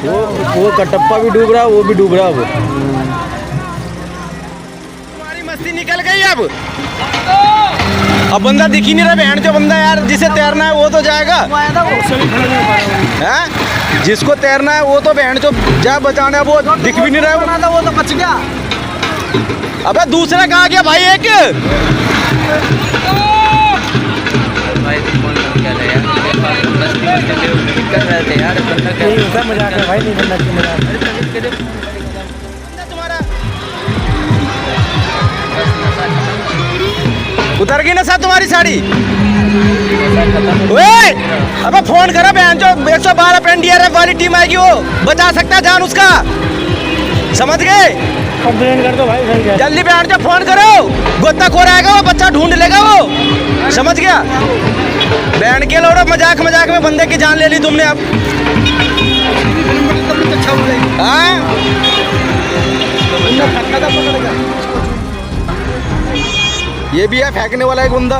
वो कटप्पा भी डूब रहा, वो भी डूब रहा। तुम्हारी मस्ती निकल गई अब बंदा दिख ही नहीं रहा। बहन जो बंदा यार जिसे तैरना है वो तो जाएगा है, जिसको तैरना है वो तो बहन जो जा बचाना है वो दिख भी नहीं रहा है। वो तो बच गया। अबे दूसरा कहाँ गया भाई? एक उतर गई ना सर तुम्हारी साड़ी। ओए अबे फोन करो बहन जो 112 पे NDRF वाली टीम आएगी, वो बचा सकता है जान उसका, समझ गए? कंप्लेन कर दो भाई। जल्दी बहन जो फोन करो, गोताखोर आएगा वो बच्चा ढूंढ लेगा वो, समझ गया? बहन के लोड़ो मजाक मजाक में बंदे की जान ले ली तुमने अब। हाँ ये भी है फेंकने वाला एक बंदा।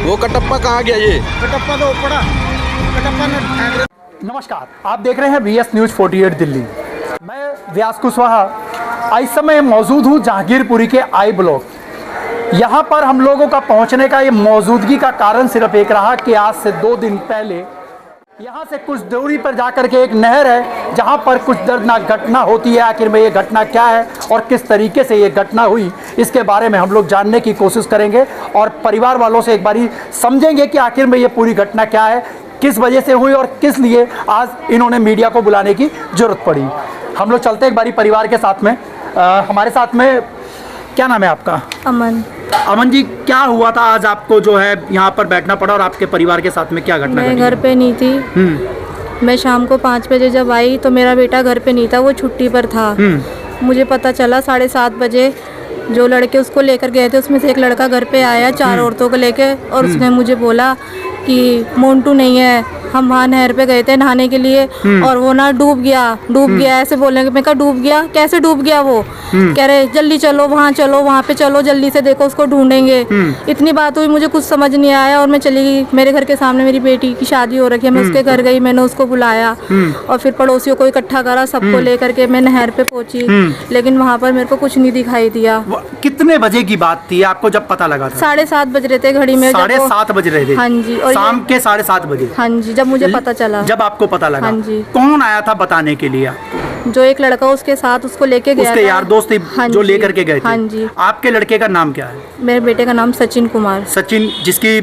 वो कटप्पा कहाँ गया? ये कटप्पा तो पड़ा, कटप्पा ने। नमस्कार, आप देख रहे हैं VS न्यूज़ 48 दिल्ली। मैं व्यास कुशवाहा इस समय मौजूद हूँ जहांगीरपुरी के आई ब्लॉक। यहाँ पर हम लोगों का पहुँचने का ये मौजूदगी का कारण सिर्फ एक रहा कि आज से 2 दिन पहले यहाँ से कुछ दूरी पर जाकर के एक नहर है जहाँ पर कुछ दर्दनाक घटना होती है। आखिर में ये घटना क्या है और किस तरीके से ये घटना हुई, इसके बारे में हम लोग जानने की कोशिश करेंगे और परिवार वालों से एक बारी समझेंगे कि आखिर में ये पूरी घटना क्या है, किस वजह से हुई और किस लिए आज इन्होंने मीडिया को बुलाने की ज़रूरत पड़ी। हम लोग चलते एक बारी परिवार के साथ में। हमारे साथ में क्या नाम है आपका? अमन। अमन जी, क्या हुआ था आज आपको जो है यहाँ पर बैठना पड़ा और आपके परिवार के साथ में क्या घटना मैं घर पे नहीं थी। मैं शाम को 5 बजे जब आई तो मेरा बेटा घर पे नहीं था, वो छुट्टी पर था। मुझे पता चला 7:30 बजे जो लड़के उसको लेकर गए थे उसमें से एक लड़का घर पे आया 4 औरतों को लेके, और उसने मुझे बोला कि मोन्टू नहीं है, हम वहाँ नहर पे गए थे नहाने के लिए और वो ना डूब गया ऐसे बोलेंगे। मैं कहा डूब गया? कैसे डूब गया? वो कह रहे जल्दी चलो वहाँ पे चलो जल्दी से, देखो उसको ढूंढेंगे। इतनी बात हुई, मुझे कुछ समझ नहीं आया और मैं चली गई। मेरे घर के सामने मेरी बेटी की शादी हो रखी है, मैं उसके घर गई, मैंने उसको बुलाया और फिर पड़ोसियों को इकट्ठा करा, सबको लेकर के मैं नहर पे पहुंची, लेकिन वहाँ पर मेरे को कुछ नहीं दिखाई दिया। कितने बजे की बात थी आपको जब पता लगा था? 7:30 बज रहे थे घड़ी में। 7:30 बज रहे थे? हाँ जी। और शाम के 7:30 बजे? हाँ जी, जब मुझे पता चला। जब आपको पता लगा? हाँ जी। कौन आया था बताने के लिए? जो एक लड़का उसके साथ उसको लेके गया, उसके यार दोस्त हाँ जो लेकर के गए थे? हाँ जी। आपके लड़के का नाम क्या है? मेरे बेटे का नाम सचिन कुमार। सचिन, जिसकी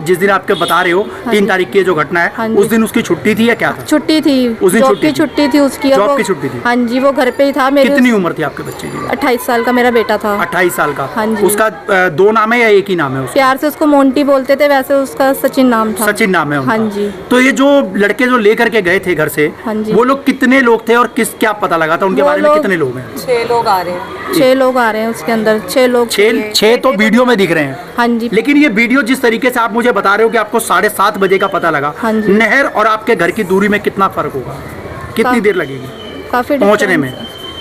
जिस दिन आपके बता रहे हो 3 तारीख की जो घटना है, उस दिन उसकी छुट्टी थी या क्या था? छुट्टी थी, उस दिन छुट्टी थी उसकी। जॉब की छुट्टी थी? हाँ जी, वो घर पे ही था। कितनी उम्र थी आपके बच्चे की? 28 साल का मेरा बेटा था। 28 साल का? हाँ जी। उसका 2 नाम है या एक ही नाम है? प्यार से उसको मोंटी बोलते थे, वैसे उसका सचिन नाम था। सचिन नाम है उनका? हाँ जी। तो ये जो लड़के जो लेकर के गए थे घर से, हाँ जी। वो लोग कितने लोग थे और किस क्या पता लगा था उनके बारे में? कितने लोग हैं? 6 लोग आ रहे हैं। 6 लोग आ रहे हैं उसके अंदर। 6 लोग। 6 तो वीडियो में दिख रहे हैं। हाँ जी। लेकिन ये वीडियो जिस तरीके से आप मुझे बता रहे हो कि आपको 7:30 बजे का पता लगा, हाँ जी। नहर और आपके घर की दूरी में कितना फर्क होगा? कितनी देर लगेगी काफी पहुंचने में?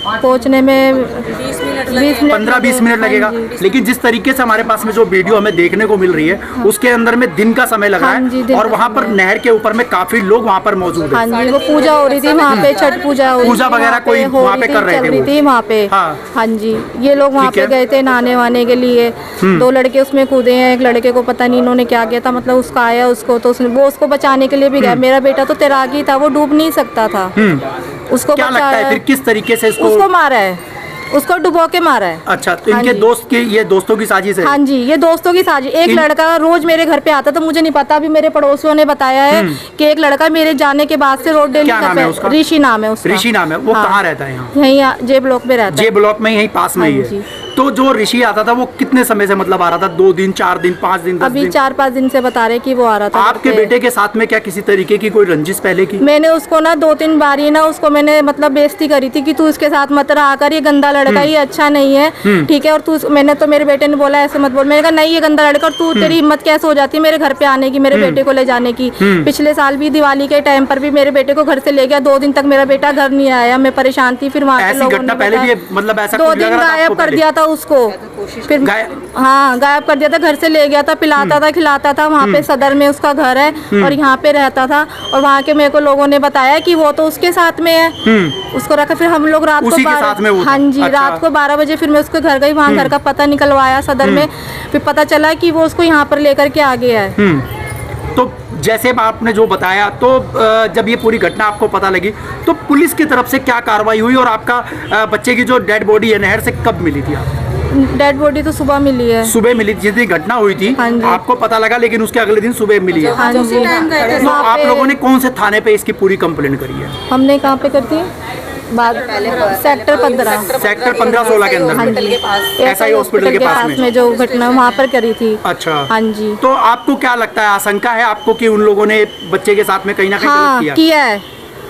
15-20 मिनट लगेगा। लेकिन जिस तरीके से हमारे पास में जो वीडियो हमें देखने को मिल रही है, उसके अंदर में दिन का समय लगा है और वहाँ पर नहर के ऊपर में काफी लोग वहाँ पर मौजूद हाँ हैं। जी, वो पूजा हो रही थी वहाँ पे, छठ पूजा वगैरह कोई वहाँ पे कर रहे थे वहाँ पे। हाँ जी, ये लोग वहाँ पे गए थे नहाने वाने के लिए। 2 लड़के उसमें कूदे हैं। एक लड़के को पता नहीं इन्होंने क्या किया था, मतलब उसका आया उसको, तो वो उसको बचाने के लिए भी गया। मेरा बेटा तो तैराकी था, वो डूब नहीं सकता था। उसको क्या लगता है फिर किस तरीके से उसको मारा है? उसको डुबो के मारा है। अच्छा, तो इनके दोस्त की, ये दोस्तों की साजिश है? हाँ जी, ये दोस्तों की साजिश। एक लड़का रोज मेरे घर पे आता था, मुझे नहीं पता, अभी मेरे पड़ोसियों ने बताया है कि एक लड़का मेरे जाने के बाद से रोज डेली ऋषि नाम है उसका। ऋषि नाम है। वो कहाँ रहता है? यहाँ यहीं जे ब्लॉक में रहता है। जे ब्लॉक में, यहीं पास में ही है। तो जो ऋषि आता था वो कितने समय से मतलब आ रहा था? 2 दिन, 4 दिन, 5 दिन, 10 अभी दिन? 4-5 दिन से बता रहे कि वो आ रहा था। आपके बेटे के साथ में क्या किसी तरीके की कोई रंजिश पहले की? मैंने उसको ना 2-3 बार ही ना उसको मैंने मतलब बेइज्जती करी थी कि तू इसके साथ मत रहा कर, ये गंदा लड़का, ये अच्छा नहीं है, ठीक है। और तू, मैंने तो मेरे बेटे ने बोला ऐसे मत बोल। मैंने कहा नहीं, ये गंदा लड़का, और तू, तेरी हिम्मत कैसे हो जाती है मेरे घर पे आने की, मेरे बेटे को ले जाने की। पिछले साल भी दिवाली के टाइम पर भी मेरे बेटे को घर से ले गया, 2 दिन तक मेरा बेटा घर नहीं आया, मैं परेशान थी। फिर वहाँ पे लोगों ने 2 दिन गायब कर दिया था उसको, फिर हाँ गायब कर दिया था, घर से ले गया था, पिलाता था खिलाता था। वहाँ पे सदर में उसका घर है और यहाँ पे रहता था, और वहाँ के मेरे को लोगों ने बताया कि वो तो उसके साथ में है, उसको रखा। फिर हम लोग रात को 12 हाँ जी रात को 12 बजे फिर मैं उसके घर गई, वहाँ घर का पता निकलवाया सदर में, फिर पता चला कि वो उसको यहाँ पर लेकर के आ गया है। तो जैसे आपने जो बताया, तो जब ये पूरी घटना आपको पता लगी तो पुलिस की तरफ से क्या कार्रवाई हुई, और आपका बच्चे की जो डेड बॉडी है नहर से कब मिली थी? आप डेड बॉडी तो सुबह मिली है। सुबह मिली, जिस दिन घटना हुई थी हाँ जी। आपको पता लगा, लेकिन उसके अगले दिन सुबह मिली है। हाँ जी। तो आप लोगों ने कौन से थाने पे इसकी पूरी कंप्लेंट करी है? हमने कहाँ पे करती है सेक्टर 15 सेक्टर 15-16 के अंदर हाँ में? जी, एसआई हॉस्पिटल के पास में जो घटना वहाँ पर करी थी। अच्छा हाँ जी। तो आपको क्या लगता है, आशंका है आपको कि उन लोगों ने बच्चे के साथ में कहीं ना कहीं हाँ गलत किया है,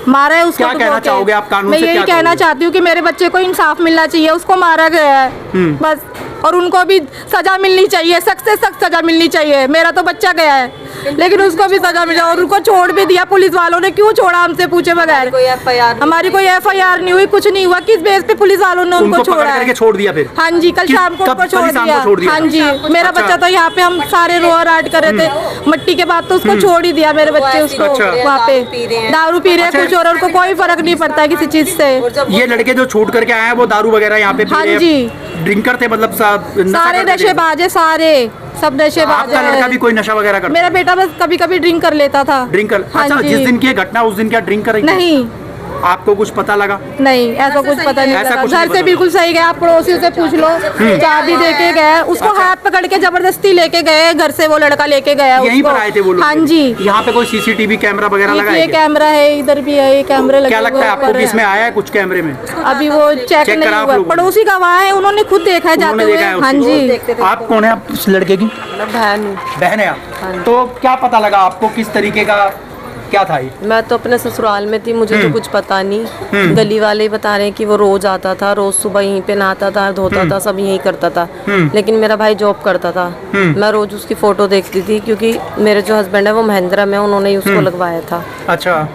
मारा है उसको। क्या कहना चाहोगे आप कानून मैं से? यही क्या कहना कहोगे? चाहती हूँ कि मेरे बच्चे को इंसाफ मिलना चाहिए, उसको मारा गया है बस, और उनको भी सजा मिलनी चाहिए, सख्त से सख्त सजा मिलनी चाहिए। मेरा तो बच्चा गया है लेकिन उसको भी सजा मिला, और उनको छोड़ भी दिया। पुलिस वालों ने क्यों छोड़ा हमसे पूछे बगैर? हमारी कोई एफआईआर नहीं हुई, कुछ नहीं हुआ, किस बेस पे पुलिस वालों ने उनको छोड़ा है? छोड़ दिया फिर? हाँ जी, कल शाम को उनको छोड़ दिया। हाँ जी, मेरा बच्चा तो यहाँ पे हम सारे रोआ राट कर रहे थे मट्टी के बाद, तो उसको छोड़ ही दिया मेरे बच्चे उसको। वहाँ पे दारू पी रहे हैं कुछ, और उनको कोई फर्क नहीं पड़ता है किसी चीज से। ये लड़के जो छूट करके आए हैं वो दारू वगैरह यहाँ पे हाँ जी, ड्रिंकर थे, मतलब सारे नशेबाज है, सारे सब नशेबाज आपका लड़का भी कोई नशा वगैरह करता? मेरा बेटा बस कभी कभी ड्रिंक कर लेता था। ड्रिंक कर? हाँ अच्छा, जी। जिस दिन की घटना उस दिन क्या ड्रिंक कर रही थी? नहीं, आपको कुछ पता लगा? नहीं ऐसा कुछ पता नहीं ऐसा लगा। कुछ घर नहीं से पता। बिल्कुल सही गया, आप पड़ोसियों से पूछ लो, चाबी देके गए उसको। अच्छा। हाथ पकड़ के जबरदस्ती लेके गए घर से, वो लड़का लेके गया यहीं उसको। पर आए थे वो लोग? हाँ जी। यहाँ पे कोई सीसीटीवी कैमरा वगैरह लगा ये है? कैमरा है, इधर भी है, ये कैमरे लगे। क्या लगता है आपको ऊपर कि इसमें आया है कुछ कैमरे में? अभी वो चेक नहीं करा आप हुआ, लोगों ने? पड़ोसी गवाह है, उन्होंने खुद देखा है जाते हुए। हाँ जी। आप कौन है? आप इस लड़के की बहन है आप? तो क्या पता लगा आपको, किस तरीके का क्या था ये? मैं तो अपने ससुराल में थी, मुझे तो कुछ पता नहीं। गली वाले ही बता रहे हैं कि वो रोज आता था, रोज सुबह यहीं पे नहाता था, धोता था, सब यहीं करता था। लेकिन मेरा भाई जॉब करता था, मैं रोज उसकी फोटो देखती थी, क्योंकि मेरे जो हस्बैंड है वो महिंद्रा में, उन्होंने ही उसको लगवाया था। अच्छा।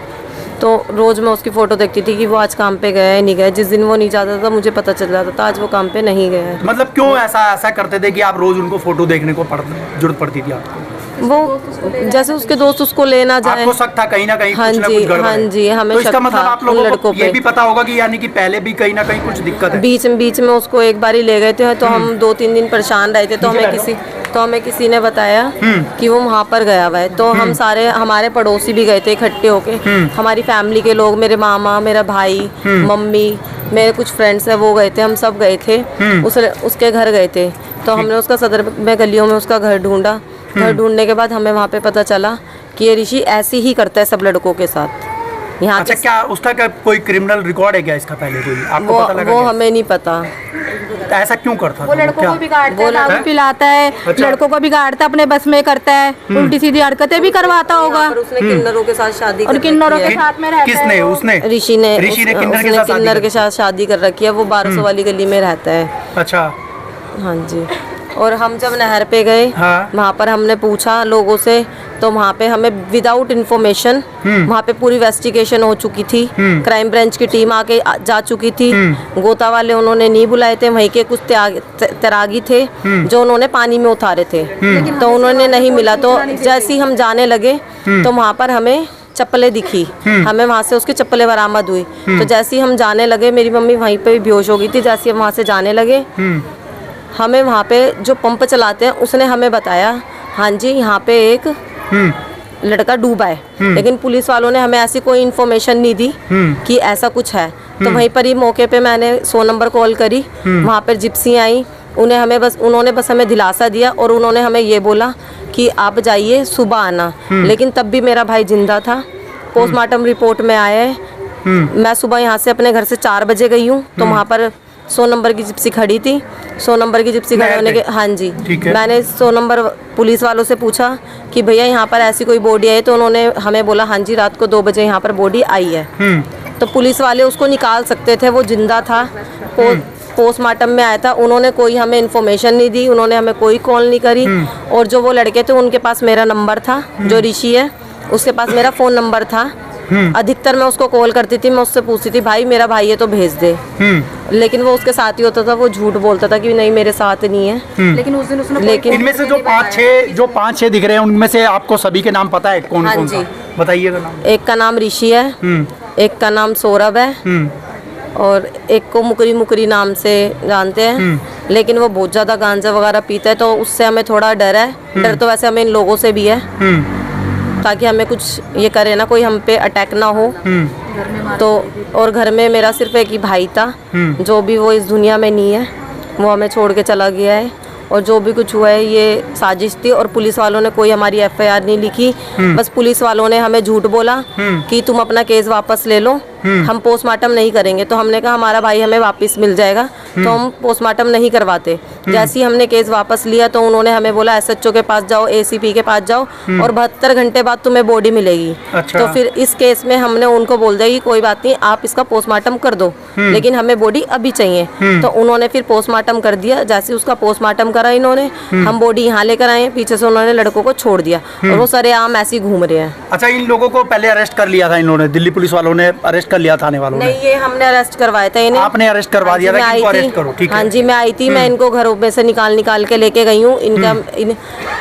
तो रोज मैं उसकी फोटो देखती थी कि वो आज काम पे गया है नहीं गया। जिस दिन वो नहीं जाता था मुझे पता चल जाता था आज वो काम पे नहीं गया है। मतलब क्यों ऐसा करते थे कि आप रोज उनको फोटो देखने को जरूरत पड़ती थी आपको? वो जैसे उसके दोस्त उसको लेना जाए, आपको शक था कहीं ना कहीं हाँ कुछ ना जी, कुछ गड़बड़ है। हाँ जी, हमें तो इसका शक मतलब था आप उन लोगों को लड़कों ये पे। भी पता होगा कि यानी कि पहले भी कहीं ना कहीं कुछ दिक्कत है? बीच में उसको एक बार ही ले गए थे, तो हम 2-3 दिन परेशान रहे थे। तो हमें किसी ने बताया कि वो वहाँ पर गया हुआ है। तो हम सारे हमारे पड़ोसी भी गए थे इकट्ठे होके, हमारी फैमिली के लोग, मेरे मामा, मेरा भाई, मम्मी, मेरे कुछ फ्रेंड्स हैं वो गए थे, हम सब गए थे उसके घर गए थे। तो हमने उसका सदर में गलियों में उसका घर ढूंढा। घर ढूंढने के बाद हमें वहाँ पे पता चला कि ये ऋषि ऐसे ही करता है सब लड़कों के साथ यहाँ। अच्छा, क्या उसका क्या कोई क्रिमिनल रिकॉर्ड है क्या इसका पहले कोई? आपको पता लगा? वो हमें नहीं पता। ऐसा क्यों करता? वो लड़कों को बिगाड़ता है, दारू पिलाता है, अच्छा। लड़कों को बिगाड़ता है, अपने बस में करता है, उल्टी सीधी हरकतें भी करवाता होगा। पर उसने किन्नरों के साथ शादी और कर किन्नरों रखी के है। साथ में रहता है। किसने? वो। उसने? ऋषि ने किन्नर के साथ शादी कर रखी है। वो 1200 वाली गली में रहता है। अच्छा। हाँ जी। और हम जब नहर पे गए, हाँ। वहाँ पर हमने पूछा लोगों से, तो वहाँ पे हमें विदाउट इन्फॉर्मेशन वहाँ पे पूरी इन्वेस्टिगेशन हो चुकी थी। क्राइम ब्रांच की टीम आके जा चुकी थी। गोता वाले उन्होंने नहीं बुलाए थे, वहीं के कुछ तैरागी थे जो उन्होंने पानी में उतारे थे, तो उन्होंने नहीं मिला। तो जैसे ही हम जाने लगे तो वहाँ पर हमें चप्पलें दिखी, हमें वहाँ से उसकी चप्पलें बरामद हुई। तो जैसे ही हम जाने लगे, मेरी मम्मी वहीं पे बेहोश हो गई थी। जैसे हम वहाँ से जाने लगे, हमें वहाँ पे जो पंप चलाते हैं उसने हमें बताया, हाँ जी यहाँ पे एक लड़का डूबा है। लेकिन पुलिस वालों ने हमें ऐसी कोई इन्फॉर्मेशन नहीं दी कि ऐसा कुछ है। तो वहीं पर ही मौके पे मैंने 100 नंबर कॉल करी। वहाँ पर जिप्सी आई, उन्होंने बस हमें दिलासा दिया, और उन्होंने हमें ये बोला कि आप जाइए, सुबह आना। लेकिन तब भी मेरा भाई जिंदा था। पोस्टमार्टम रिपोर्ट में आया है। मैं सुबह यहाँ से अपने घर से 4 बजे गई हूँ, तो वहाँ पर 100 नंबर की जिप्सी खड़ी थी। 100 नंबर की जिप्सी खड़े होने के, हाँ जी, मैंने 100 नंबर पुलिस वालों से पूछा कि भैया यहाँ पर ऐसी कोई बॉडी आई? तो उन्होंने हमें बोला हाँ जी रात को 2 बजे यहाँ पर बॉडी आई है। तो पुलिस वाले उसको निकाल सकते थे, वो जिंदा था, पोस्टमार्टम में आया था। उन्होंने कोई हमें इन्फॉर्मेशन नहीं दी, उन्होंने हमें कोई कॉल नहीं करी। और जो वो लड़के थे उनके पास मेरा नंबर था, जो ऋषि है उसके पास मेरा फ़ोन नंबर था। अधिकतर मैं उसको कॉल करती थी, मैं उससे पूछती थी भाई मेरा भाई है तो भेज दे, लेकिन वो उसके साथ ही होता था, वो झूठ बोलता था कि नहीं मेरे साथ नहीं है। लेकिन उस दिन उसने लेकिन इनमें से जो 5-6 दिख रहे हैं उनमें से आपको सभी के नाम पता है कौन हाँ कौन जी। सा? बताइएगा नाम। एक का नाम ऋषि है, एक का नाम सौरभ है, और एक को मुकरी मुकरी नाम से जानते हैं, लेकिन वो बहुत ज़्यादा गांजा वगैरह पीता है, तो उससे हमें थोड़ा डर है। डर तो वैसे हमें इन लोगों से भी है, ताकि हमें कुछ ये करे ना, कोई हम पे अटैक ना हो। तो और घर में मेरा सिर्फ एक ही भाई था, जो भी वो इस दुनिया में नहीं है, वो हमें छोड़ के चला गया है। और जो भी कुछ हुआ है ये साजिश थी, और पुलिस वालों ने कोई हमारी FIR नहीं लिखी। बस पुलिस वालों ने हमें झूठ बोला कि तुम अपना केस वापस ले लो, हम पोस्टमार्टम नहीं करेंगे। तो हमने कहा हमारा भाई हमें वापस मिल जाएगा, तो हम पोस्टमार्टम नहीं करवाते। जैसे ही हमने केस वापस लिया तो उन्होंने हमें बोला SHO के पास जाओ, ACP के पास जाओ, और 72 घंटे बाद तुम्हें बॉडी मिलेगी। अच्छा। तो फिर इस केस में हमने उनको बोल दिया कि कोई बात नहीं, आप इसका पोस्टमार्टम कर दो, लेकिन हमें बॉडी अभी चाहिए। तो उन्होंने फिर पोस्टमार्टम कर दिया। जैसे उसका पोस्टमार्टम करा इन्होंने, हम बॉडी यहाँ लेकर आए, पीछे से उन्होंने लड़कों को छोड़ दिया, और वो सरेआम ऐसे ही घूम रहे हैं। अच्छा, इन लोगों को पहले अरेस्ट कर लिया था इन्होंने, दिल्ली पुलिस वालों ने अरेस्ट कर लिया, थाने वालों ने? नहीं, ये हमने अरेस्ट करवाया था इन्हें। आपने अरेस्ट करवा दिया था कि इनको अरेस्ट करो, ठीक है? हाँ जी, मैं आई थी, मैं इनको घरों में से निकाल के लेके गई हूँ।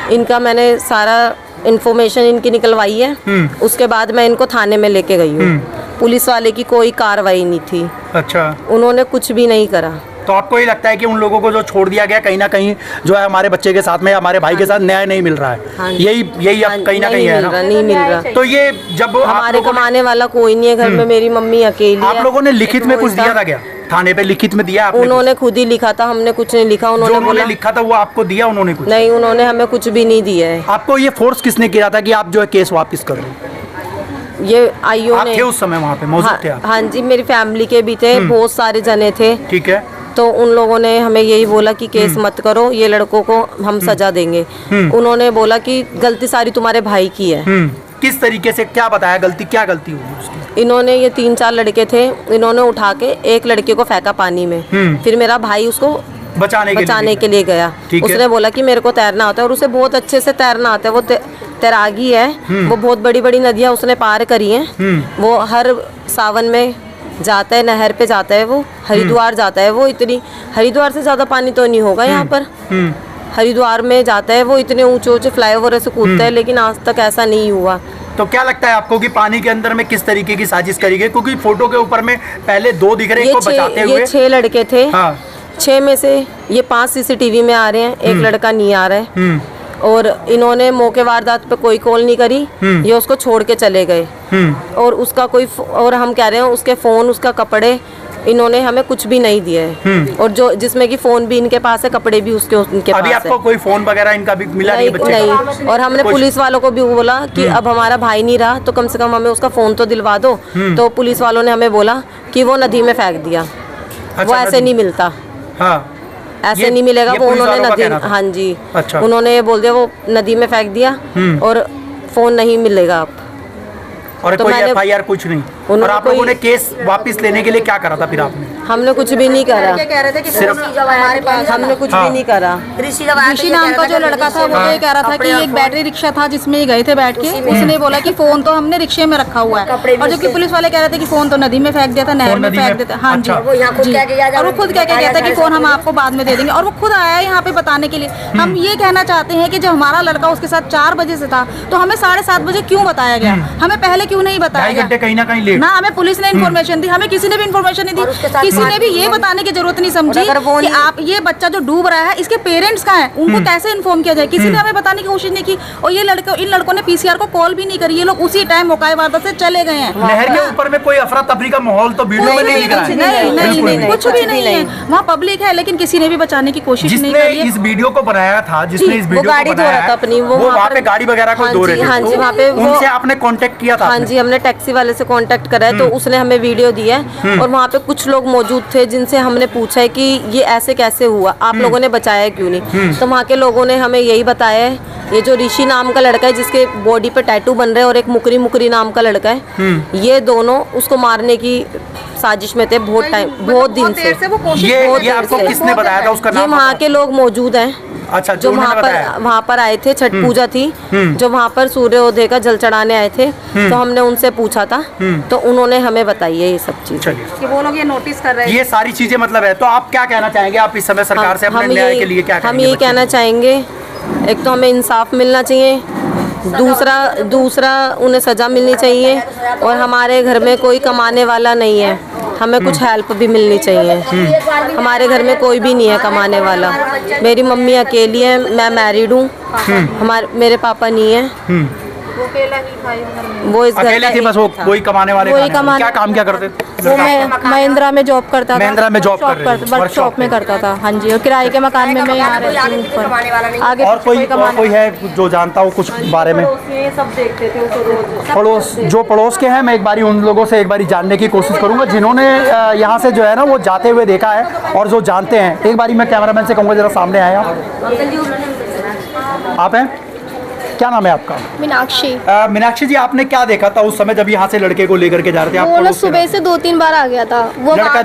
इनका मैंने सारा इन्फॉर्मेशन इनकी निकलवाई है। उसके बाद मैं इनको थाने में लेके गई हूँ। पुलिस वाले की कोई कार्रवाई नहीं थी। अच्छा, उन्होंने कुछ भी नहीं करा। तो आपको ये लगता है कि उन लोगों को जो छोड़ दिया गया, कहीं ना कहीं जो है हमारे बच्चे के साथ में, हमारे भाई के साथ न्याय नहीं मिल रहा है? हाँ, यही अब कहीं ना कहीं है ना? नहीं मिल रहा। तो ये जब हमारे कमाने वाला कोई नहीं है घर में, मेरी मम्मी अकेली है। आप लोगों ने लिखित में कुछ दिया था क्या? थाने पे लिखित में दिया आपने? उन्होंने खुद ही लिखा था, हमने कुछ नहीं लिखा। उन्होंने बोला लिखा था वो आपको दिया उन्होंने कुछ? नहीं, उन्होंने हमें कुछ भी नहीं दिया है। आपको ये फोर्स किसने किया था कि आप जो है केस वापस कर रहे हैं? ये आईओ ने। आप थे उस समय वहाँ पे मौजूद थे आप? हाँ जी, मेरी फैमिली के भी थे, बहुत सारे जने थे। ठीक है। तो उन लोगों ने हमें यही बोला कि केस मत करो, ये लड़कों को हम सजा देंगे। उन्होंने बोला कि गलती सारी तुम्हारे भाई की है। किस तरीके से, क्या बताया क्या गलती हुई उसकी? इन्होंने, ये 3-4 लड़के थे, इन्होंने उठा के एक लड़के को फेंका पानी में। फिर मेरा भाई उसको बचाने के लिए गया। उसने बोला कि मेरे को तैरना आता है, और उसे बहुत अच्छे से तैरना आता है। वो तैरागी है, वो बहुत बड़ी बड़ी नदियाँ उसने पार करी हैं। वो हर सावन में जाता है, नहर पे जाता है, वो हरिद्वार जाता है। वो इतनी, हरिद्वार से ज़्यादा पानी तो नहीं होगा यहाँ पर। हरिद्वार में जाता है वो, इतने ऊंचे ऊंचे फ्लाईओवर से कूदता है, लेकिन आज तक ऐसा नहीं हुआ। तो क्या लगता है आपको कि पानी के अंदर में किस तरीके की साजिश करी गई? क्योंकि फोटो के ऊपर में पहले 2 दिख रहे हैं बचाते हुए। ये 6 लड़के थे। हाँ। 6 में से ये 5 CCTV में आ रहे हैं, एक लड़का नहीं आ रहा है। और इन्होंने मौके वारदात पे कोई कॉल नहीं करी, ये उसको छोड़ के चले गए। और उसका कोई, और हम कह रहे हैं उसके फ़ोन, उसका कपड़े, इन्होंने हमें कुछ भी नहीं दिया है। और जो जिसमें कि फ़ोन भी इनके पास है, कपड़े भी उनके पास है। अभी आपको कोई फ़ोन वगैरह इनका भी मिला नहीं बच्चे का? नहीं। और हमने पुलिस वालों को भी बोला कि अब हमारा भाई नहीं रहा, तो कम से कम हमें उसका फ़ोन तो दिलवा दो। तो पुलिस वालों ने हमें बोला कि वो नदी में फेंक दिया। वो ऐसे नहीं मिलता। हाँ, ऐसे नहीं मिलेगा। वो उन्होंने नदी, हाँ जी, अच्छा। उन्होंने ये बोल दिया, वो नदी में फेंक दिया, और फोन नहीं मिलेगा आप। और तो कोई FIR कुछ नहीं? और आप लोगों ने केस वापस लेने के लिए क्या करा था फिर आपने? हमने कुछ भी नहीं करा। कह रहे थे कि हमने कुछ भी नहीं करा। ऋषि नाम का जो लड़का था वो ये कह रहा था कि एक बैटरी रिक्शा था जिसमें ये गए थे बैठ के। उसने बोला कि फोन तो हमने रिक्शे में रखा हुआ है, और जबकि पुलिस वाले कह रहे थे कि फोन तो नदी में फेंक दिया था, नहर में फेंक देता। हाँ जी, और वो खुद कह के कहता कि फोन हम आपको बाद में दे देंगे। और वो खुद आया यहाँ पे बताने के लिए। हम ये कहना चाहते हैं कि जब हमारा लड़का उसके साथ 4 बजे से था, तो हमें 7:30 बजे क्यों बताया गया? हमें पहले क्यों नहीं बताया गया? कहीं ना कहीं लेट ना, हमें पुलिस ने इन्फॉर्मेशन दी, हमें किसी ने भी इन्फॉर्मेशन नहीं दी। किसी ने भी ये बताने की जरूरत नहीं समझी कि आप, ये बच्चा जो डूब रहा है, इसके पेरेंट्स कहाँ हैं, उनको कैसे इन्फॉर्म किया जाए। किसी ने हमें बताने की कोशिश नहीं की। और ये इन लड़कों ने PCR को कॉल भी नहीं करी। ये लोग उसी टाइम मौका वारदात से चले गए हैं। नहर के ऊपर में कोई अफरा तफरी का माहौल तो वीडियो में नहीं दिख रहा है। नहीं, कुछ भी नहीं है। वहाँ पब्लिक है, लेकिन किसी ने भी बचाने की कोशिश नहीं करी है। इस वीडियो को बनाया था, जिसने इस वीडियो को गाड़ी धो रहा था अपनी, वो वहाँ पे गाड़ी वगैरह को धो रहे थे। हाँ जी, वहाँ पे उनसे आपने कांटेक्ट किया था? हाँ जी, हमने टैक्सी वाले से कांटेक्ट करा है, तो उसने हमें वीडियो दिया है। और वहाँ पे कुछ लोग मौजूद थे जिनसे हमने पूछा है कि ये ऐसे कैसे हुआ, आप लोगों ने बचाया क्यों नहीं? तो वहाँ के लोगों ने हमें यही बताया है, ये जो ऋषि नाम का लड़का है जिसके बॉडी पे टैटू बन रहे हैं, और एक मुकरी नाम का लड़का है, ये दोनों उसको मारने की साजिश में थे बहुत दिन से। ये आपको किसने बताया था उसका नाम? ये वहाँ के लोग मौजूद हैं। अच्छा, जो उन्होंने बताया। वहाँ पर आए थे, छठ पूजा थी, जो वहाँ पर सूर्योदय का जल चढ़ाने आए थे, तो हमने उनसे पूछा था, तो उन्होंने हमें बताई है ये सब चीज़ चलिए, कि वो लोग ये नोटिस कर रहे हैं। ये सारी चीजें मतलब है। तो आप क्या कहना चाहेंगे, आप इस समय सरकार से अपने न्याय के लिए क्या हम कहेंगे? यही बच्चे कहना चाहेंगे, एक तो हमें इंसाफ मिलना चाहिए, दूसरा उन्हें सज़ा मिलनी चाहिए, और हमारे घर में कोई कमाने वाला नहीं है, हमें कुछ हेल्प भी मिलनी चाहिए। हमारे घर में कोई भी नहीं है कमाने वाला, मेरी मम्मी अकेली है, मैं मैरिड हूँ, मेरे पापा नहीं है, वो अकेला ही भाई घर में। वो इस घर अकेले का थे एक बस, ही वो था। वही कमाने वाले वही खाने वाले। कमाने- क्या काम क्या करते थे? वो मैं महिंद्रा में जॉब करता था। महिंद्रा में जॉब कर रहे थे, वर्कशॉप में करता था। हाँ जी, और किराए के मकान में मैं यहाँ रहती हूँ ऊपर। आगे और पीछे कोई है जो जानता हो कुछ बारे में? ये सब देखते थे उसको रोज। पड़ोस के हैं, मैं एक बारी उन लोगों से एक बारी जानने की कोशिश करूंगा जिन्होंने यहाँ से जो है ना वो जाते हुए देखा है और जो जानते हैं। एक बारी मैं कैमरामैन से कहूँगा जरा सामने आए आप हैं? क्या नाम है आपका? मीनाक्षी। मीनाक्षी जी, आपने क्या देखा था उस समय जब यहाँ से लड़के को लेकर के जा रहे थे? आप वो ना पड़ोस के सुबह से 2-3 बार आ गया था वो लड़का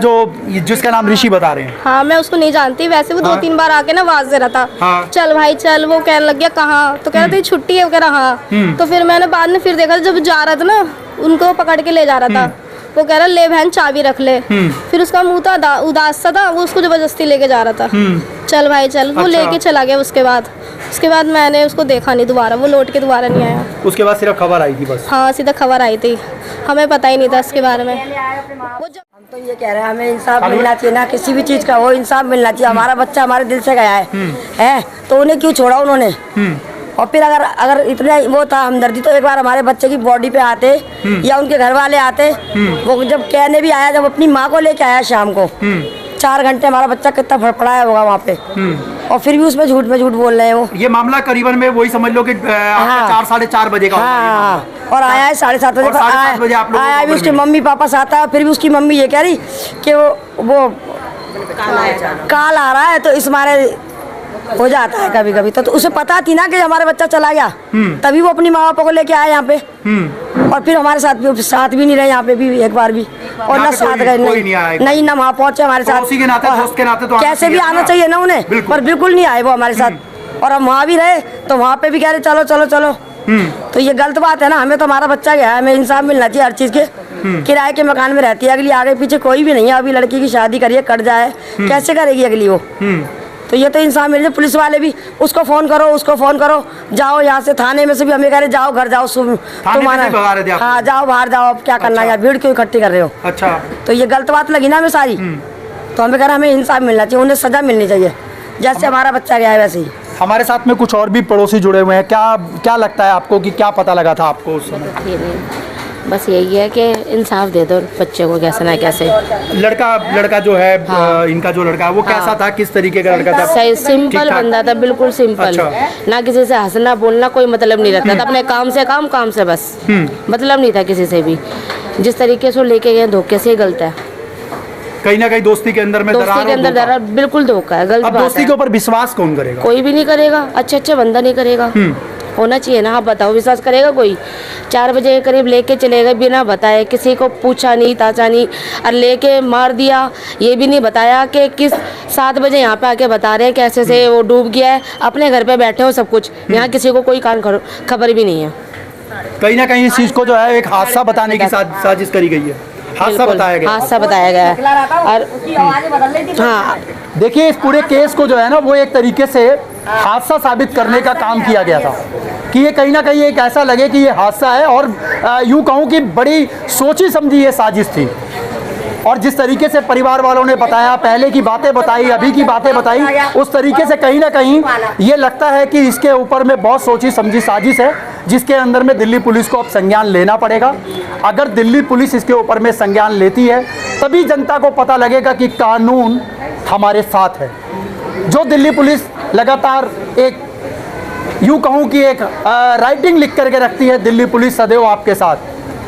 जिसका नाम ऋषि बता रहे हैं। हाँ, मैं उसको नहीं जानती, वैसे वो हाँ। 2-3 बार आके ना आवाज दे रहा था, हाँ। चल भाई चल। वो कहने लग गया कहाँ, तो कह रहा था छुट्टी है, वो कह रहा हाँ। तो फिर मैंने बाद में फिर देखा जब जा रहा था ना, उनको पकड़ के ले जा रहा था, वो कह रहा ले बहन चाबी रख ले। फिर उसका मुंह था उदास सा था, वो उसको जबरदस्ती लेके जा रहा था, चल भाई चल। वो अच्छा। लेके चला गया। उसके बाद मैंने उसको देखा नहीं दोबारा, वो लौट के दोबारा नहीं आया। उसके बाद सिर्फ खबर आई थी बस? हाँ, सीधा खबर आई थी, हमें पता ही नहीं था इसके बारे में। वो जब हम तो ये कह रहे हैं हमें इंसाफ मिलना चाहिए ना, किसी भी चीज़ का वो इंसाफ मिलना चाहिए। हमारा बच्चा हमारे दिल से गया है तो उन्हें क्यों छोड़ा उन्होंने? और फिर अगर इतना वो था हमदर्दी तो एक बार हमारे बच्चे की बॉडी पे आते या उनके घर वाले आते। वो जब कहने भी आया, जब अपनी माँ को लेके आया शाम को 4 घंटे, हमारा बच्चा कितना फड़फड़ाया होगा वहाँ पे, और फिर भी उसमें झूठ बोल रहे हैं वो। ये मामला करीबन में वही समझ लो कि 4-4:30 बजे का होगा ये हाँ, मामला। और आया है 7:30 बजे और 7:30 बजे आप लोगों को आया भी खबर उसके मिली। मम्मी पापा साथ आया, फिर भी उसकी मम्मी ये कह रही कि वो काल आ रहा है, तो इस मारे हो जाता है कभी कभी। तो उसे पता थी ना कि हमारा बच्चा चला गया, तभी वो अपनी माँ बापा को लेके आए यहाँ पे, और फिर हमारे साथ भी नहीं रहे यहाँ पे भी एक बार भी, और ना साथ गए नहीं ना वहाँ पहुँचे हमारे साथ। पड़ोसी के नाते, दोस्त के नाते तो आना कैसे भी चाहिए आना ना। चाहिए ना उन्हें, बिल्कुल। पर बिल्कुल नहीं आए वो हमारे साथ। और हम वहाँ भी रहे तो वहाँ पे भी कह रहे चलो चलो चलो। तो ये गलत बात है ना, हमें तो हमारा बच्चा गया है, हमें इंसाफ मिलना चाहिए हर चीज़ के। किराए के मकान में रहती है अगली, आगे पीछे कोई भी नहीं है। अभी लड़की की शादी करिए, कट जाए, कैसे करेगी अगली वो? तो ये तो इंसाफ मिल जाए। पुलिस वाले भी उसको फ़ोन करो, जाओ यहाँ से। थाने में से भी हमें कह रहे जाओ घर जाओ, तुम्हारा हाँ जाओ बाहर जाओ, अब क्या करना है यार, भीड़ क्यों इकट्ठी कर रहे हो? अच्छा, तो ये गलत बात लगी ना हमें सारी। तो हमें कह रहे हमें इंसाफ मिलना चाहिए, उन्हें सज़ा मिलनी चाहिए, जैसे हमारा बच्चा गया है वैसे ही। हमारे साथ में कुछ और भी पड़ोसी जुड़े हुए हैं। क्या लगता है आपको कि क्या पता लगा था आपको उस समय? बस यही है कि इंसाफ दे दो बच्चे को, कैसे ना कैसे। लड़का जो है इनका जो लड़का है वो कैसा था, किस तरीके का लड़का था? सही सिंपल बंदा था, बिल्कुल सिंपल। अच्छा। ना किसी से हंसना बोलना कोई मतलब नहीं रखता था, अपने काम से काम से बस, मतलब नहीं था किसी से भी। जिस तरीके से वो लेके गए धोखे से ही गलत है। कहीं ना कहीं दोस्ती के अंदर में दोस्ती के अंदर दरार बिल्कुल धोखा है, गलत अब बात दोस्ती है। के ऊपर विश्वास कौन करेगा? कोई भी नहीं करेगा, अच्छे बंदा नहीं करेगा। होना चाहिए ना, आप बताओ विश्वास करेगा कोई? 4 बजे के करीब लेके चले गए बिना बताए, किसी को पूछा नहीं ताचा नहीं, और लेके मार दिया। ये भी नहीं बताया कि किस 7 बजे यहाँ पे आके बता रहे हैं कैसे से वो डूब गया है, अपने घर पे बैठे हो सब कुछ, यहाँ किसी को कोई खबर भी नहीं है। कहीं ना कहीं इस चीज को जो है एक हादसा बताने की साजिश करी गई है, हादसा बताया गया। हादसा बताया गया है। और हाँ, देखिए इस पूरे केस को जो है ना वो एक तरीके से हादसा साबित करने का काम किया गया था कि ये कहीं ना कहीं एक ऐसा लगे कि ये हादसा है, और यूँ कहूँ कि बड़ी सोची समझी ये साजिश थी। और जिस तरीके से परिवार वालों ने बताया, पहले की बातें बताई, अभी की बातें बताई, उस तरीके से कहीं ना कहीं ये लगता है कि इसके ऊपर में बहुत सोची समझी साजिश है, जिसके अंदर में दिल्ली पुलिस को अब संज्ञान लेना पड़ेगा। अगर दिल्ली पुलिस इसके ऊपर में संज्ञान लेती है तभी जनता को पता लगेगा कि कानून हमारे साथ है। जो दिल्ली पुलिस लगातार एक यूँ कहूँ कि एक राइटिंग लिख करके रखती है, दिल्ली पुलिस सदैव आपके साथ,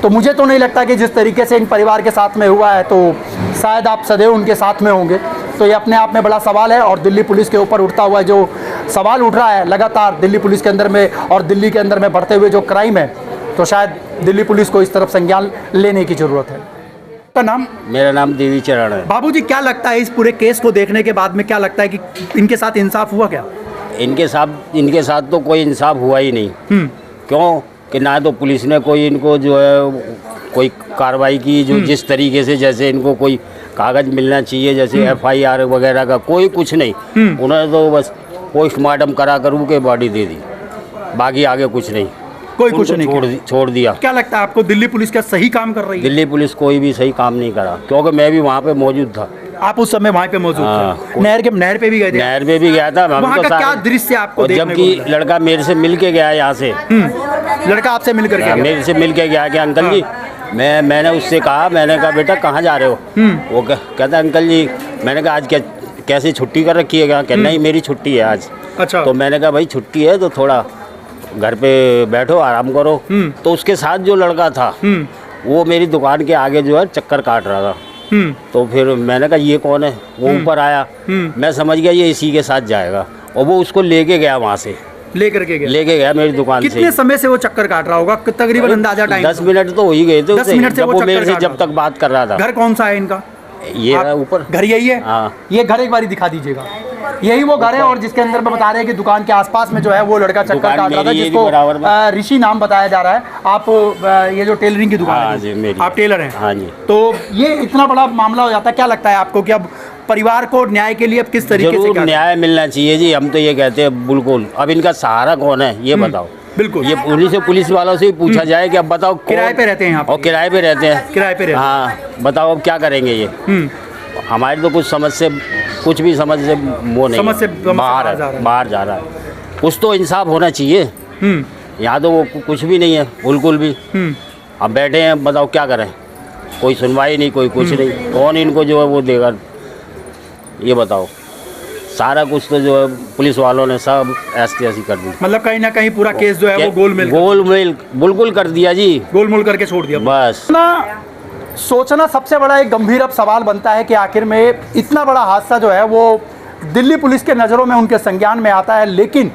तो मुझे तो नहीं लगता कि जिस तरीके से इन परिवार के साथ में हुआ है तो शायद आप सदैव उनके साथ में होंगे। तो ये अपने आप में बड़ा सवाल है, और दिल्ली पुलिस के ऊपर उठता हुआ जो सवाल उठ रहा है लगातार दिल्ली पुलिस के अंदर में और दिल्ली के अंदर में बढ़ते हुए जो क्राइम है, तो शायद दिल्ली पुलिस को इस तरफ संज्ञान लेने की ज़रूरत है। का नाम? मेरा नाम देवी चरण है। बाबूजी, क्या लगता है इस पूरे केस को देखने के बाद में, क्या लगता है कि इनके साथ इंसाफ हुआ क्या? इनके साथ तो कोई इंसाफ हुआ ही नहीं। क्यों कि ना तो पुलिस ने कोई इनको जो है कोई कार्रवाई की, जो जिस तरीके से जैसे इनको कोई कागज़ मिलना चाहिए जैसे FIR वगैरह का, कोई कुछ नहीं। उन्होंने तो बस पोस्टमार्टम करा करू के बॉडी दे दी, बाकी आगे कुछ नहीं, कोई कुछ नहीं छोड़ दिया। क्या लगता है आपको दिल्ली पुलिस क्या सही काम कर रही है? दिल्ली पुलिस कोई भी सही काम नहीं करा, क्योंकि मैं भी वहाँ पे मौजूद था। आप उस समय वहाँ पे मौजूद थे? नहर पे भी गए थे? नहर पे भी गया था। वहाँ का क्या दृश्य आपको देखने को जबकि मिला? लड़का मेरे से मिल के गया यहाँ से। लड़का आपसे मिल करके गया? मेरे से मिल के गया कि अंकल जी, मैंने उससे कहा, मैंने कहा बेटा कहाँ जा रहे हो? वो कहता अंकल जी, मैंने कहा आज कैसे छुट्टी कर रखी है क्या? नहीं मेरी छुट्टी है आज। अच्छा। तो मैंने कहा भाई छुट्टी है तो थोड़ा घर पे बैठो आराम करो। तो उसके साथ जो लड़का था वो मेरी दुकान के आगे जो है चक्कर काट रहा था। तो फिर मैंने कहा ये कौन है? वो ऊपर आया, मैं समझ गया ये इसी के साथ जाएगा, और वो उसको लेके गया वहाँ से, लेके गया मेरी दुकान से। कितने समय से वो चक्कर काट रहा होगा तकरीबन अंदाजा टाइम? 10 मिनट तो हो ही गए थे। 10 मिनट से वो मेरे से जब तक बात कर रहा था। घर कौन सा है इनका? ये है ऊपर घर यही है? हाँ। ये घर एक बार दिखा दीजिएगा। यही वो घर है और जिसके अंदर में बता रहे हैं कि दुकान के आसपास में जो है वो लड़का चक्कर काट रहा था, जिसको ऋषि नाम बताया जा रहा है। आप ये जो टेलरिंग की दुकान हाँ है जी, मेरी। आप टेलर हैं? हाँ जी। तो ये इतना बड़ा मामला हो जाता है, क्या लगता है आपको कि अब परिवार को न्याय के लिए अब किस तरीके से क्या न्याय मिलना चाहिए जी? हम तो ये कहते हैं बिल्कुल। अब इनका सहारा कौन है ये बताओ? बिल्कुल ये पुलिस वालों से ही पूछा जाए कि अब बताओ किराए पे रहते हैं यहाँ? और किराए पे रहते हैं। किराए पे रहते हैं। हाँ बताओ अब क्या करेंगे ये? हमारे तो कुछ भी समझ से वो नहीं, समझ से बाहर जा रहा है। कुछ तो इंसाफ होना चाहिए। यहाँ तो वो कुछ भी नहीं है बिल्कुल भी। अब बैठे हैं, बताओ क्या करें? कोई सुनवाई नहीं, कोई कुछ नहीं। कौन इनको जो है वो देगा ये बताओ? सारा कुछ तो जो है पुलिस वालों ने सब ऐसी कर दी। मतलब कहीं ना कहीं पूरा केस जो है वो गोलमेल बिल्कुल कर दिया जी, गोलमोल करके छोड़ दिया बस। सोचना सबसे बड़ा एक गंभीर अब सवाल बनता है कि आखिर में इतना बड़ा हादसा जो है वो दिल्ली पुलिस के नज़रों में, उनके संज्ञान में आता है, लेकिन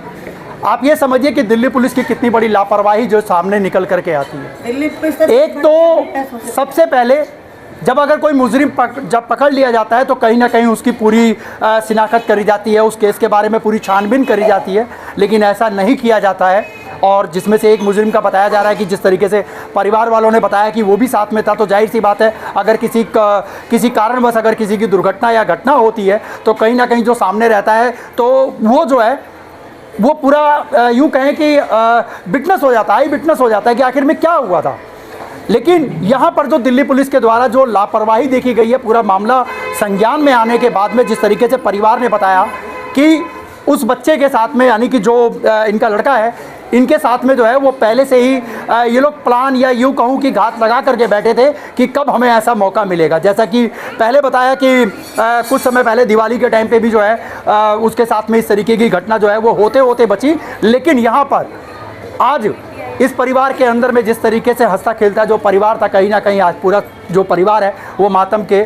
आप ये समझिए कि दिल्ली पुलिस की कितनी बड़ी लापरवाही जो सामने निकल करके आती है। एक तो सबसे पहले जब अगर कोई मुजरिम जब पकड़ लिया जाता है तो कहीं ना कहीं उसकी पूरी शिनाख्त करी जाती है, उस केस के बारे में पूरी छानबीन करी जाती है, लेकिन ऐसा नहीं किया जाता है। और जिसमें से एक मुजरिम का बताया जा रहा है कि जिस तरीके से परिवार वालों ने बताया कि वो भी साथ में था, तो जाहिर सी बात है अगर किसी कारणवश अगर किसी की दुर्घटना या घटना होती है तो कहीं ना कहीं जो सामने रहता है तो वो जो है वो पूरा यूँ कहें कि विटनेस हो जाता है, आई विटनेस हो जाता है कि आखिर में क्या हुआ था। लेकिन यहाँ पर जो दिल्ली पुलिस के द्वारा जो लापरवाही देखी गई है, पूरा मामला संज्ञान में आने के बाद में जिस तरीके से परिवार ने बताया कि उस बच्चे के साथ में, यानी कि जो इनका लड़का है, इनके साथ में जो है वो पहले से ही ये लोग प्लान या यूँ कहूँ कि घात लगा करके बैठे थे कि कब हमें ऐसा मौका मिलेगा। जैसा कि पहले बताया कि कुछ समय पहले दिवाली के टाइम पे भी जो है उसके साथ में इस तरीके की घटना जो है वो होते होते बची। लेकिन यहाँ पर आज इस परिवार के अंदर में जिस तरीके से हंसता खेलता जो परिवार था, कहीं ना कहीं आज पूरा जो परिवार है वो मातम के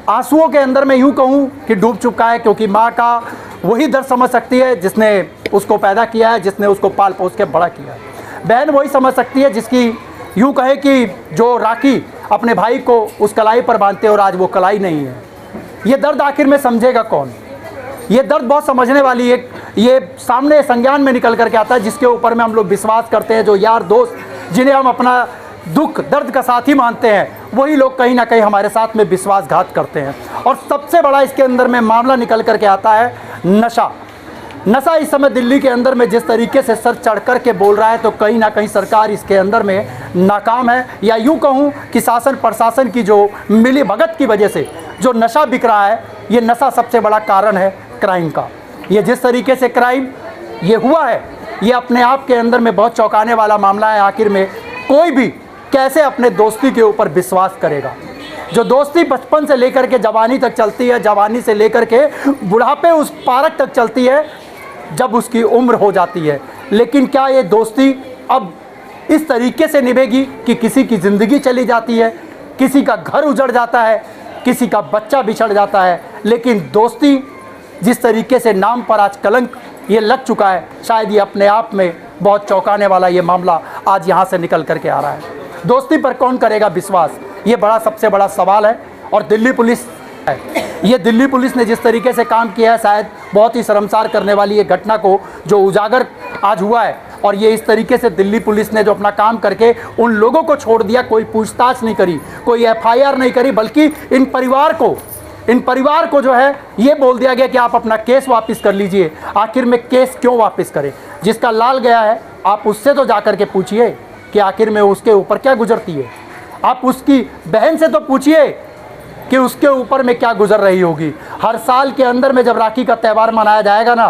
आंसुओं के अंदर में यूँ कहूँ कि डूब चुका है, क्योंकि माँ का वही दर्द समझ सकती है जिसने उसको पैदा किया है, जिसने उसको पाल पोस के बड़ा किया है। बहन वही समझ सकती है जिसकी यूँ कहे कि जो राखी अपने भाई को उस कलाई पर बांधते और आज वो कलाई नहीं है। ये दर्द आखिर में समझेगा कौन? ये दर्द बहुत समझने वाली एक ये सामने संज्ञान में निकल करके आता है, जिसके ऊपर में हम लोग विश्वास करते हैं। जो यार दोस्त जिन्हें हम अपना दुख दर्द का साथी मानते हैं, वही लोग कहीं ना कहीं हमारे साथ में विश्वासघात करते हैं। और सबसे बड़ा इसके अंदर में मामला निकल करके आता है नशा। इस समय दिल्ली के अंदर में जिस तरीके से सर चढ़ कर के बोल रहा है, तो कहीं ना कहीं सरकार इसके अंदर में नाकाम है, या यूँ कहूँ कि शासन प्रशासन की जो मिली भगत की वजह से जो नशा बिक रहा है, ये नशा सबसे बड़ा कारण है क्राइम का। ये जिस तरीके से क्राइम ये हुआ है, ये अपने आप के अंदर में बहुत चौंकाने वाला मामला है। आखिर में कोई भी कैसे अपने दोस्ती के ऊपर विश्वास करेगा? जो दोस्ती बचपन से लेकर के जवानी तक चलती है, जवानी से लेकर के बुढ़ापे उस पारक तक चलती है जब उसकी उम्र हो जाती है। लेकिन क्या ये दोस्ती अब इस तरीके से निभेगी कि किसी की ज़िंदगी चली जाती है, किसी का घर उजड़ जाता है, किसी का बच्चा बिछड़ जाता है। लेकिन दोस्ती जिस तरीके से नाम पर आज कलंक ये लग चुका है, शायद ये अपने आप में बहुत चौंकाने वाला ये मामला आज यहाँ से निकल करके आ रहा है। दोस्ती पर कौन करेगा विश्वास? ये बड़ा सबसे बड़ा सवाल है। और दिल्ली पुलिस है ये दिल्ली पुलिस ने जिस तरीके से काम किया है, शायद बहुत ही शर्मसार करने वाली ये घटना को जो उजागर आज हुआ है, और ये इस तरीके से दिल्ली पुलिस ने जो अपना काम करके उन लोगों को छोड़ दिया, कोई पूछताछ नहीं करी, कोई एफआईआर नहीं करी, बल्कि इन परिवार को जो है ये बोल दिया गया कि आप अपना केस वापस कर लीजिए। आखिर में केस क्यों वापस करें? जिसका लाल गया है आप उससे तो जा कर के पूछिए कि आखिर में उसके ऊपर क्या गुजरती है। आप उसकी बहन से तो पूछिए कि उसके ऊपर में क्या गुजर रही होगी। हर साल के अंदर में जब राखी का त्यौहार मनाया जाएगा ना,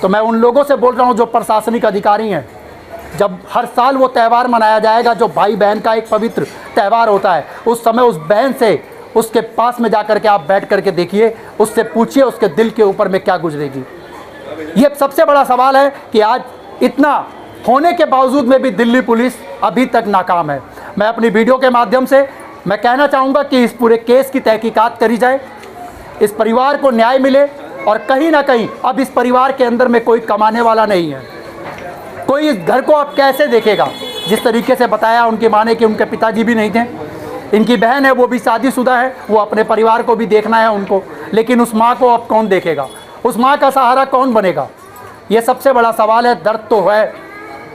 तो मैं उन लोगों से बोल रहा हूँ जो प्रशासनिक अधिकारी हैं, जब हर साल वो त्यौहार मनाया जाएगा जो भाई बहन का एक पवित्र त्यौहार होता है, उस समय उस बहन से उसके पास में जा कर के आप बैठ करके देखिए, उससे पूछिए उसके दिल के ऊपर में क्या गुजरेगी। ये सबसे बड़ा सवाल है कि आज इतना होने के बावजूद में भी दिल्ली पुलिस अभी तक नाकाम है। मैं अपनी वीडियो के माध्यम से मैं कहना चाहूँगा कि इस पूरे केस की तहकीकात करी जाए, इस परिवार को न्याय मिले, और कहीं ना कहीं अब इस परिवार के अंदर में कोई कमाने वाला नहीं है। कोई इस घर को अब कैसे देखेगा? जिस तरीके से बताया उनकी माँ ने कि उनके पिताजी भी नहीं थे, इनकी बहन है वो भी शादीशुदा है, वो अपने परिवार को भी देखना है उनको, लेकिन उस माँ को अब कौन देखेगा? उस माँ का सहारा कौन बनेगा? ये सबसे बड़ा सवाल है। दर्द तो है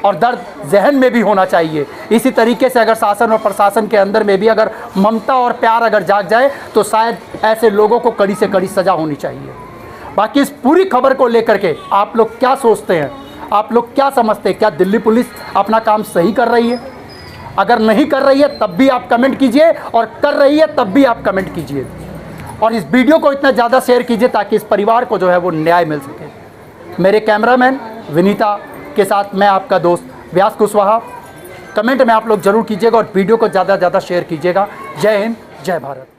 और दर्द जहन में भी होना चाहिए। इसी तरीके से अगर शासन और प्रशासन के अंदर में भी अगर ममता और प्यार अगर जाग जाए तो शायद ऐसे लोगों को कड़ी से कड़ी सज़ा होनी चाहिए। बाकी इस पूरी खबर को लेकर के आप लोग क्या सोचते हैं? आप लोग क्या समझते हैं? क्या दिल्ली पुलिस अपना काम सही कर रही है? अगर नहीं कर रही है तब भी आप कमेंट कीजिए, और कर रही है तब भी आप कमेंट कीजिए, और इस वीडियो को इतना ज़्यादा शेयर कीजिए ताकि इस परिवार को जो है वो न्याय मिल सके। मेरे कैमरामैन विनीता के साथ मैं आपका दोस्त व्यास कुशवाहा। कमेंट में आप लोग ज़रूर कीजिएगा और वीडियो को ज़्यादा से ज़्यादा शेयर कीजिएगा। जय हिंद, जय भारत।